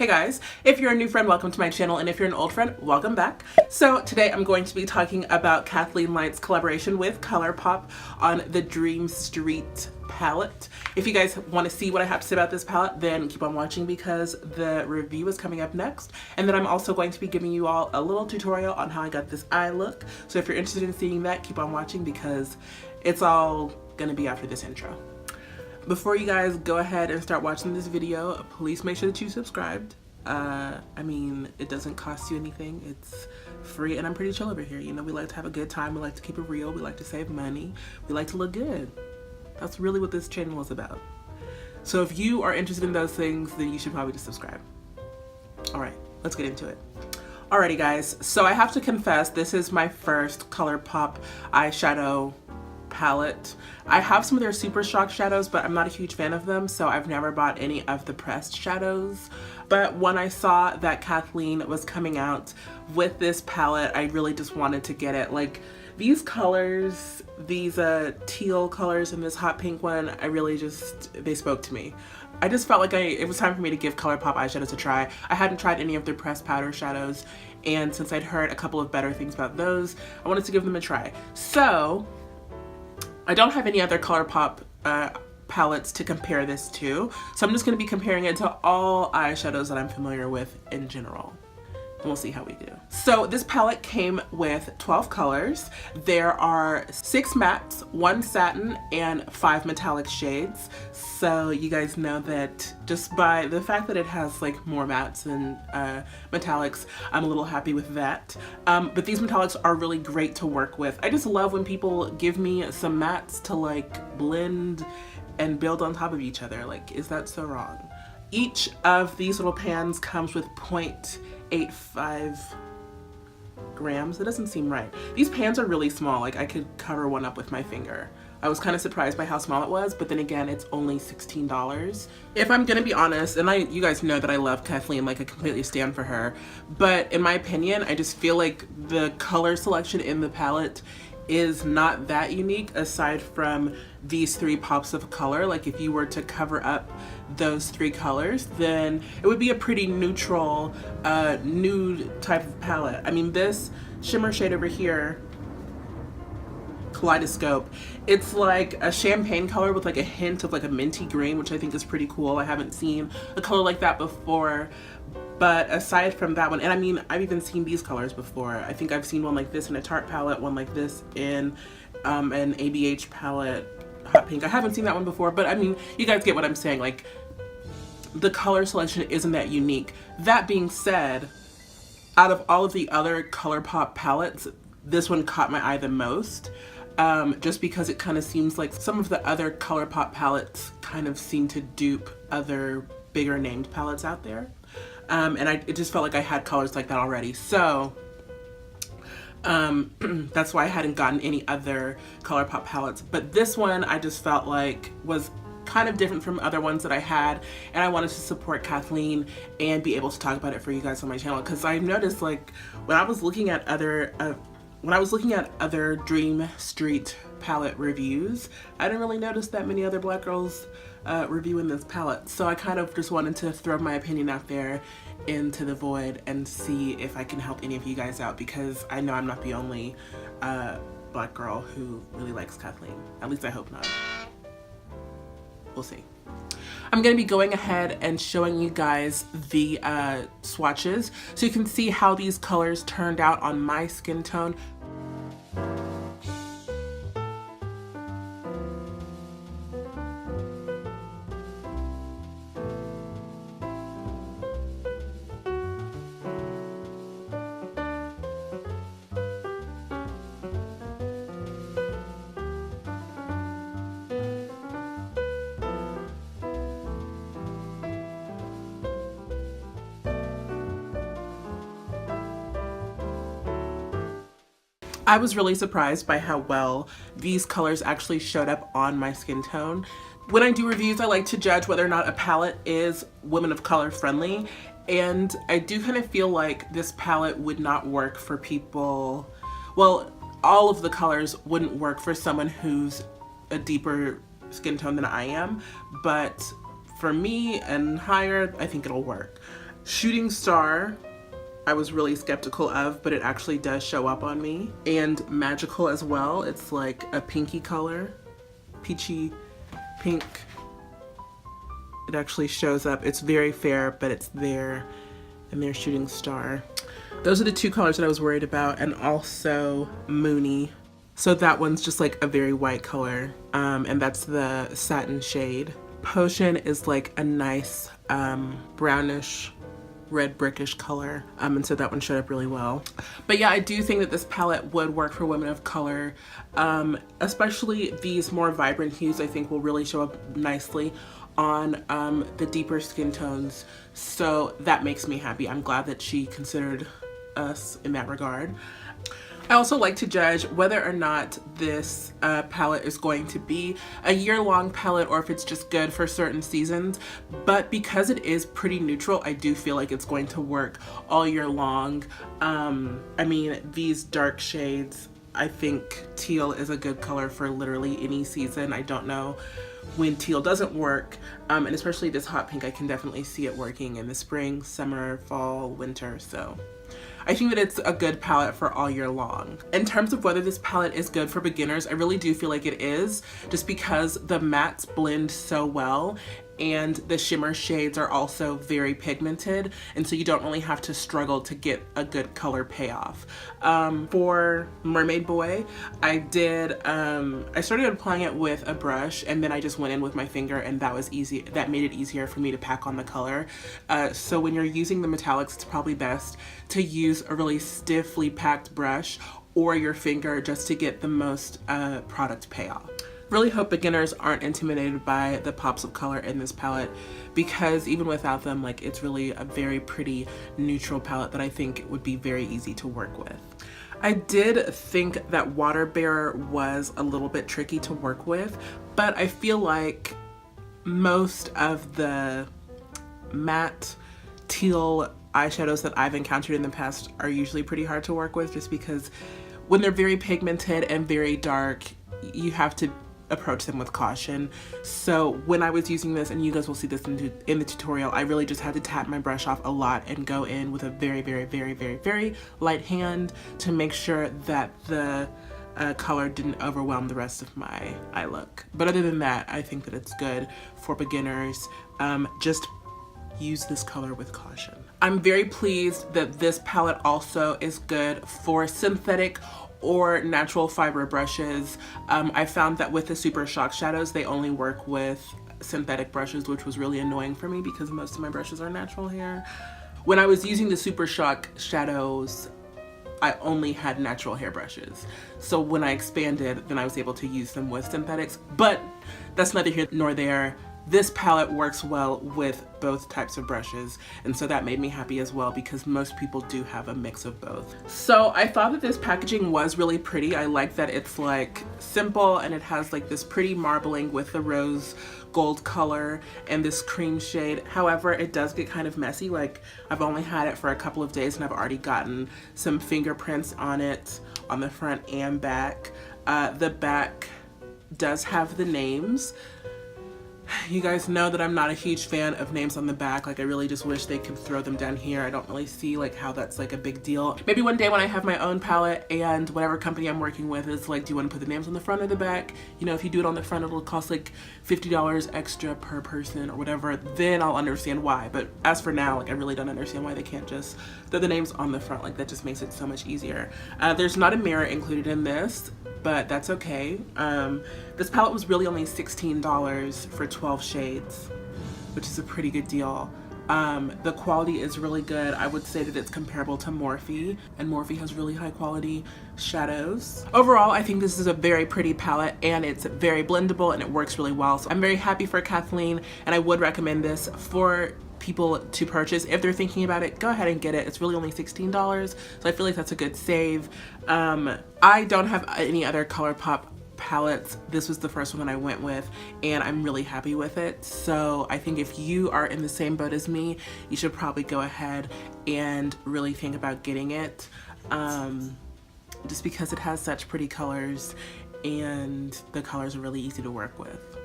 Hey guys, if you're a new friend, welcome to my channel, and if you're an old friend, welcome back. So today I'm going to be talking about Kathleen Lights' collaboration with Colourpop on the Dream Street palette. If you guys want to see what I have to say about this palette, then keep on watching because the review is coming up next. And then I'm also going to be giving you all a little tutorial on how I got this eye look. So if you're interested in seeing that, keep on watching because it's all gonna be after this intro. Before you guys go ahead and start watching this video, please make sure that you subscribed. I mean, it doesn't cost you anything. It's free and I'm pretty chill over here. You know, we like to have a good time. We like to keep it real. We like to save money. We like to look good. That's really what this channel is about. So if you are interested in those things, then you should probably just subscribe. All right, let's get into it. Alrighty guys, so I have to confess, this is my first Colourpop eyeshadow palette. I have some of their Super Shock shadows, but I'm not a huge fan of them, so I've never bought any of the pressed shadows. But when I saw that Kathleen was coming out with this palette, I really just wanted to get it. Like, these colors, these teal colors and this hot pink one, I really just, they spoke to me. I just felt like it was time for me to give Colourpop eyeshadows a try. I hadn't tried any of their pressed powder shadows, and since I'd heard a couple of better things about those, I wanted to give them a try. So I don't have any other Colourpop palettes to compare this to, so I'm just going to be comparing it to all eyeshadows that I'm familiar with in general. And we'll see how we do. So this palette came with 12 colors. There are 6 mattes, 1 satin, and 5 metallic shades. So you guys know that just by the fact that it has like more mattes and metallics, I'm a little happy with that. But these metallics are really great to work with. I just love when people give me some mattes to like blend and build on top of each other. Like, is that so wrong? Each of these little pans comes with 0.85 grams. That doesn't seem right. These pans are really small. Like, I could cover one up with my finger. I was kind of surprised by how small it was, but then again, it's only $16. If I'm gonna be honest, and you guys know that I love Kathleen, like I completely stand for her, but in my opinion, I just feel like the color selection in the palette is not that unique aside from these 3 pops of color. Like, if you were to cover up those 3 colors, then it would be a pretty neutral, nude type of palette. I mean, this shimmer shade over here, Kaleidoscope, it's like a champagne color with like a hint of like a minty green, which I think is pretty cool. I haven't seen a color like that before. But aside from that one, and I mean, I've even seen these colors before. I think I've seen one like this in a Tarte palette, one like this in an ABH palette, hot pink. I haven't seen that one before, but I mean, you guys get what I'm saying. Like, the color selection isn't that unique. That being said, out of all of the other Colourpop palettes, this one caught my eye the most. Just because it kind of seems like some of the other Colourpop palettes kind of seem to dupe other bigger named palettes out there. And it just felt like I had colors like that already. So that's why I hadn't gotten any other Colourpop palettes. But this one I just felt like was kind of different from other ones that I had, and I wanted to support Kathleen and be able to talk about it for you guys on my channel, because I noticed, like, when I was looking at other Dream Street palette reviews, I didn't really notice that many other black girls reviewing this palette. So I kind of just wanted to throw my opinion out there into the void and see if I can help any of you guys out, because I know I'm not the only black girl who really likes Kathleen. At least I hope not. We'll see. I'm going to be going ahead and showing you guys the swatches so you can see how these colors turned out on my skin tone. I was really surprised by how well these colors actually showed up on my skin tone. When I do reviews, I like to judge whether or not a palette is women of color friendly, and I do kind of feel like this palette would not work for people, well, all of the colors wouldn't work for someone who's a deeper skin tone than I am, but for me and higher, I think it'll work. Shooting Star, I was really skeptical of, but it actually does show up on me. And Magical as well. It's like a pinky color, peachy pink. It actually shows up. It's very fair, but it's there. And there's Shooting Star. Those are the two colors that I was worried about, and also Moony. So that one's just like a very white color, and that's the Satin shade. Potion is like a nice brownish red brickish color, and so that one showed up really well. But yeah, I do think that this palette would work for women of color, especially these more vibrant hues. I think will really show up nicely on the deeper skin tones, so that makes me happy. I'm glad that she considered us in that regard. I also like to judge whether or not this palette is going to be a year-long palette or if it's just good for certain seasons, but because it is pretty neutral, I do feel like it's going to work all year long. I mean, these dark shades, I think teal is a good color for literally any season. I don't know when teal doesn't work, and especially this hot pink, I can definitely see it working in the spring, summer, fall, winter, so I think that it's a good palette for all year long. In terms of whether this palette is good for beginners, I really do feel like it is, just because the mattes blend so well and the shimmer shades are also very pigmented, and so you don't really have to struggle to get a good color payoff. For Mermaid Boy, I started applying it with a brush, and then I just went in with my finger, and that was easy. That made it easier for me to pack on the color. So when you're using the metallics, it's probably best to use a really stiffly packed brush or your finger just to get the most product payoff. Really hope beginners aren't intimidated by the pops of color in this palette, because even without them, like, it's really a very pretty neutral palette that I think would be very easy to work with. I did think that Water Bearer was a little bit tricky to work with, but I feel like most of the matte teal eyeshadows that I've encountered in the past are usually pretty hard to work with, just because when they're very pigmented and very dark, you have to approach them with caution. So when I was using this, and you guys will see this in the tutorial, I really just had to tap my brush off a lot and go in with a very, very, very, very, very light hand to make sure that the color didn't overwhelm the rest of my eye look. But other than that, I think that it's good for beginners. Just use this color with caution. I'm very pleased that this palette also is good for synthetic or natural fiber brushes. I found that with the Super Shock shadows, they only work with synthetic brushes, which was really annoying for me because most of my brushes are natural hair. When I was using the Super Shock shadows, I only had natural hair brushes. So when I expanded, then I was able to use them with synthetics, but that's neither here nor there. This palette works well with both types of brushes, and so that made me happy as well, because most people do have a mix of both. So I thought that this packaging was really pretty. I like that it's like simple, and it has like this pretty marbling with the rose gold color and this cream shade. However, it does get kind of messy. Like, I've only had it for a couple of days and I've already gotten some fingerprints on it on the front and back. The back does have the names. You guys know that I'm not a huge fan of names on the back. Like, I really just wish they could throw them down here. I don't really see like how that's like a big deal. Maybe one day when I have my own palette and whatever company I'm working with is like, do you want to put the names on the front or the back? You know, if you do it on the front, it'll cost like $50 extra per person or whatever. Then I'll understand why. But as for now, like, I really don't understand why they can't just throw the names on the front. Like, that just makes it so much easier. There's not a mirror included in this, but that's okay. This palette was really only $16 for 12 shades, which is a pretty good deal. The quality is really good. I would say that it's comparable to Morphe, and Morphe has really high quality shadows. Overall, I think this is a very pretty palette, and it's very blendable and it works really well. So I'm very happy for Kathleen, and I would recommend this for people to purchase. If they're thinking about it, go ahead and get it. It's really only $16, so I feel like that's a good save. I don't have any other ColourPop palettes. This was the first one that I went with, and I'm really happy with it. So I think if you are in the same boat as me, you should probably go ahead and really think about getting it, just because it has such pretty colors and the colors are really easy to work with.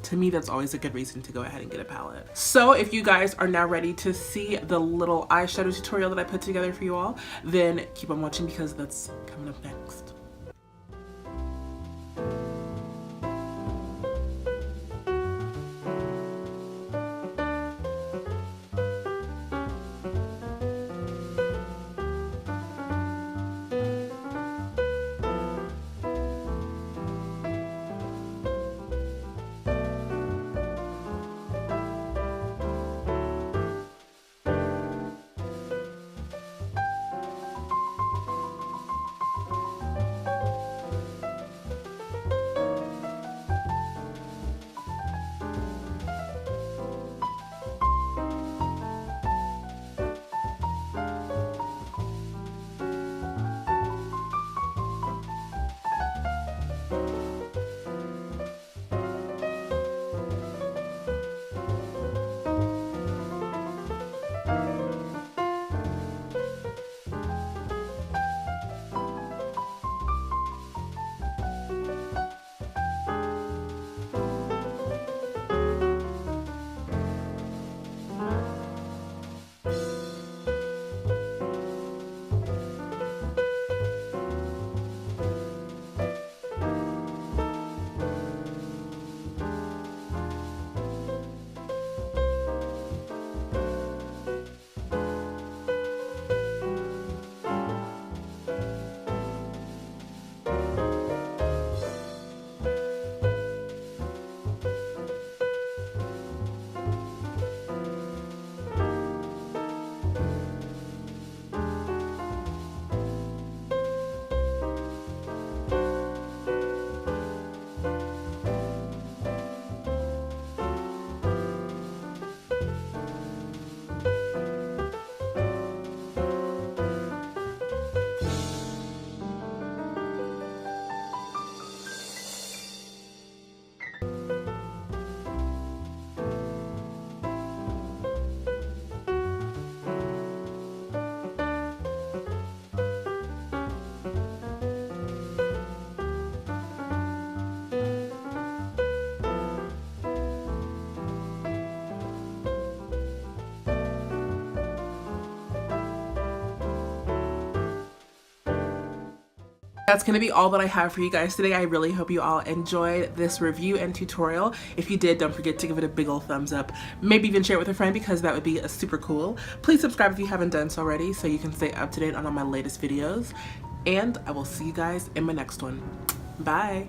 to me, that's always a good reason to go ahead and get a palette. So if you guys are now ready to see the little eyeshadow tutorial that I put together for you all, then keep on watching because that's coming up next. That's going to be all that I have for you guys today. I really hope you all enjoyed this review and tutorial. If you did, don't forget to give it a big ol' thumbs up. Maybe even share it with a friend because that would be super cool. Please subscribe if you haven't done so already so you can stay up to date on all my latest videos. And I will see you guys in my next one. Bye!